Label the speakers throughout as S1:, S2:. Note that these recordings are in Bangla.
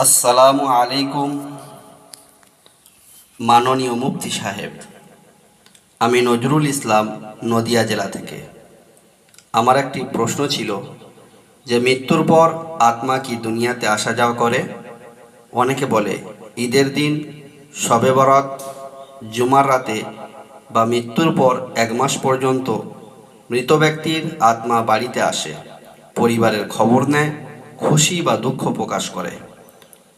S1: আসসালামু আলাইকুম মাননীয় মুফতি সাহেব। আমি নজরুল ইসলাম, নদিয়া জেলা থেকে। আমার একটি প্রশ্ন ছিল যে মৃত্যুর পর আত্মা কি দুনিয়াতে আসা যাওয়া করে? অনেকে বলে ঈদের দিন, শবে বরাত, জুমার রাতে বা মৃত্যুর পর 1 মাস পর্যন্ত মৃত ব্যক্তির আত্মা বাড়িতে আসে, পরিবারের খবর নেয়, খুশি বা দুঃখ প্রকাশ করে।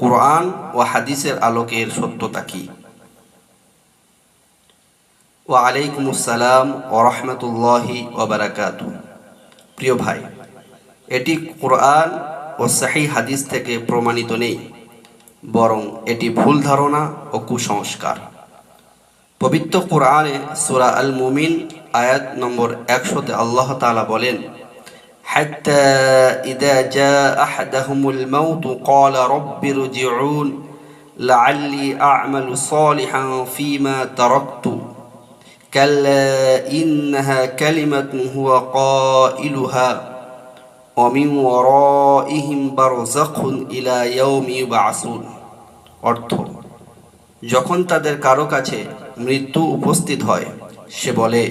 S1: কোরআন ও হাদিসের আলোকে এর সত্যতা কি? ওয়ালাইকুম আসসালাম ওয়া রাহমাতুল্লাহি ওয়া বারাকাতুহু। প্রিয় ভাই, এটি কোরআন ও সহিহ হাদিস থেকে প্রমাণিত নেই, বরং এটি ভুল ধারণা ও কুসংস্কার। পবিত্র কোরআনে সূরা আল মুমিন আয়াত নম্বর 100-তে আল্লাহ তাআলা বলেন, হাত্তা ইযা জাআ আহাদাহুমুল মাউত ক্বালা রাব্বি ইরজিউন লাআল্লি আ'মালু সালিহান ফীমা তারাকতু কাল্লা ইন্নাহা কালিমাতুন হুয়া কাইলুহা ওয়া মিন ওয়ারাইহিম বারযাখুন ইলা ইয়াউমি ইউবআসুন। অর্থ, যখন তাদের কারো কাছে মৃত্যু উপস্থিত হয়, সে বলে,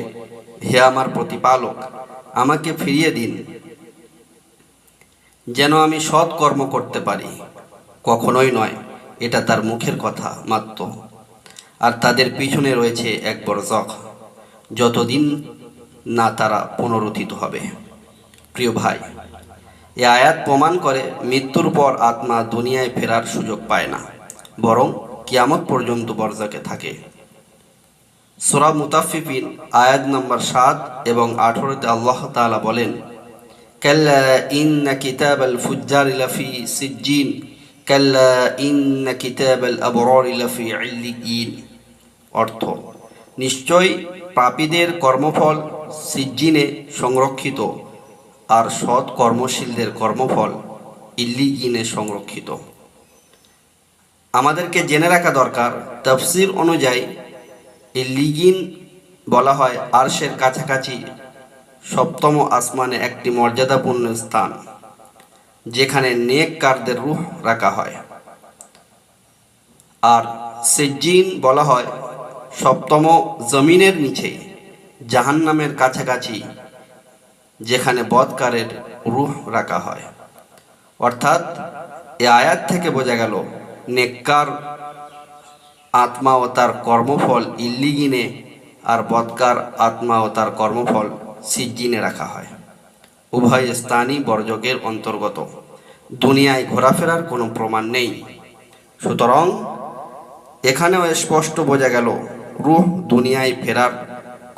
S1: হে আমার প্রতিপালক, আমাকে ফিরিয়ে দিন যেন আমি সৎ কর্ম করতে পারি। কখনোই নয়, এটা তার মুখের কথা মাত্র, আর তাদের পিছনে রয়েছে এক বরজখ, যতদিন না তারা পুনরুত্থিত হবে। প্রিয় ভাই, এ আয়াত প্রমাণ করে মৃত্যুর পর আত্মা দুনিয়ায় ফেরার সুযোগ পায় না, বরং কিয়ামত পর্যন্ত বরজাকে থাকে। সূরা মুতাফফিফিন আয়াত নম্বর 7 এবং 18-তে আল্লাহ তাআলা বলেন, কাল্লা ইন্না কিতাবাল ফুজ্জারি লাফি সিজ্জিন কাল্লা ইন্না কিতাবাল আবরারি লাফি ইল্লিয়িন। অর্থ, নিশ্চয় পাপীদের কর্মফল সিজ্জিনে সংরক্ষিত, আর সৎ কর্মশীলদের কর্মফল ইল্লিয়িনে সংরক্ষিত। আমাদেরকে জেনে রাখা দরকার, তাফসীর অনুযায়ী ইল্লিয়িন বলা হয় আরশের কাছাকাছি 7ম আসমানে একটি মর্যাদাপূর্ণ স্থান, যেখানে নেককারদের রূহ রাখা হয়। আর সিজ্জিন বলা হয় 7ম জমিনের নিচে জাহান্নামের কাছাকাছি, যেখানে বদকারের রূহ রাখা হয়। অর্থাৎ এ আয়াত থেকে বোঝা গেল, নেককার আত্মা ও তার কর্মফল ইল্লিয়িনে, আর বদকার আত্মা ও তার কর্মফল সিজ্জিনে রাখা হয়। উভয় স্থানই বরজকের অন্তর্গত। দুনিয়ায় ঘোরাফেরার কোনো প্রমাণ নেই। সুতরাং এখানেও স্পষ্ট বোঝা গেল, রূহ দুনিয়ায় ফেরার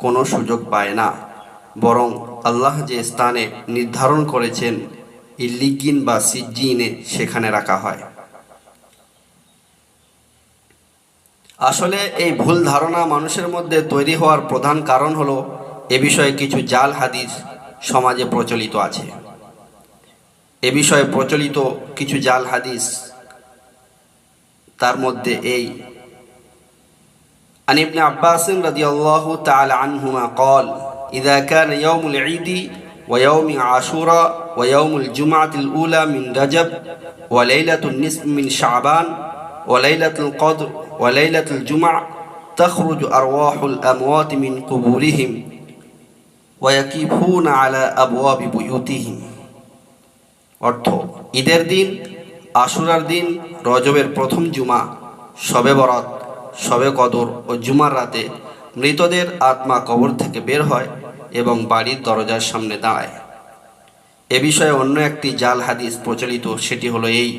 S1: কোনো সুযোগ পায় না, বরং আল্লাহ যে স্থানে নির্ধারণ করেছেন ইল্লিয়িন বা সিজ্জিনে, সেখানে রাখা হয়। আসলে এই ভুল ধারণা মানুষের মধ্যে তৈরি হওয়ার প্রধান কারণ হলো, এ বিষয়ে কিছু জাল হাদিস সমাজে প্রচলিত আছে। এ বিষয়ে প্রচলিত কিছু জাল হাদিস, তার মধ্যে এই, عن ابن عباس رضي الله تعالى عنهما قال إذا كان يوم العيد ويوم عاشوراء ويوم الجمعة الأولى من رجب وليلة النصف من شعبان وليلة القدر وليلة الجمعة تخرج أرواح الأموات من قبورهم ويكيفون على أبواب بيوتهم। অর্থ, ঈদের দিন, আশুরার দিন, রজবের প্রথম জুমা, শবে বরাত, শবে কদর ও জুমার রাতে মৃতদের আত্মা কবর থেকে বের হয় এবং বাড়ির দরজার সামনে দাঁড়ায়। এ বিষয়ে অন্য একটি জাল হাদিস প্রচলিত, সেটি হলো এই,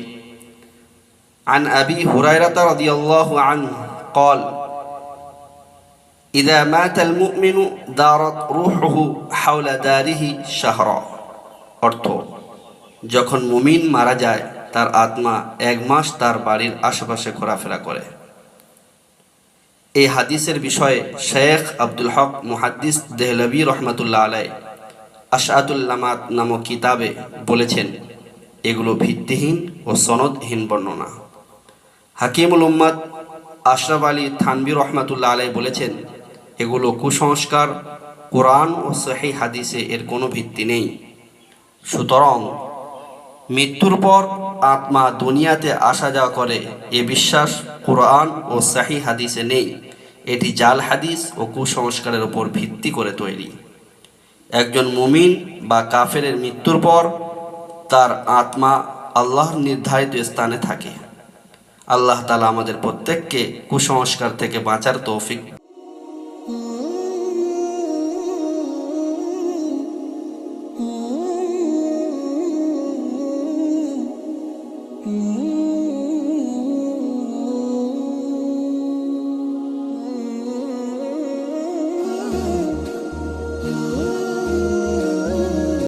S1: عن أبي هريرة رضي الله عنه قال إذا مات المؤمن دارت روحه حول داره شهرا। অর্থ, যখন মুমিন মারা যায়, তার আত্মা 1 মাস তার বাড়ির আশেপাশে ঘোরাফেরা করে। এই হাদিসের বিষয়ে শেখ আব্দুল হক মুহাদ্দিস দেহলভী রহমাতুল্লাহ আলাই আশআতুল লামাত নামক কিতাবে বলেছেন, এগুলো ভিত্তিহীন ও সনদহীন বর্ণনা। হাকিমুল উম্মাত আশরাফ আলী থানভী রহমাতুল্লাহ আলাই বলেছেন, এগুলো কুসংস্কার, কোরআন ও সহিহ হাদিসে এর কোনো ভিত্তি নেই। সুতরাং মৃত্যুর পর আত্মা দুনিয়াতে আসা যাওয়া করে এ বিশ্বাস কোরআন ও সাহি হাদিসে নেই। এটি জাল হাদিস ও কুসংস্কারের উপর ভিত্তি করে তৈরি। একজন মুমিন বা কাফেরের মৃত্যুর পর তার আত্মা আল্লাহর নির্ধারিত স্থানে থাকে। আল্লাহ তাআলা আমাদের প্রত্যেককে কুসংস্কার থেকে বাঁচার তৌফিক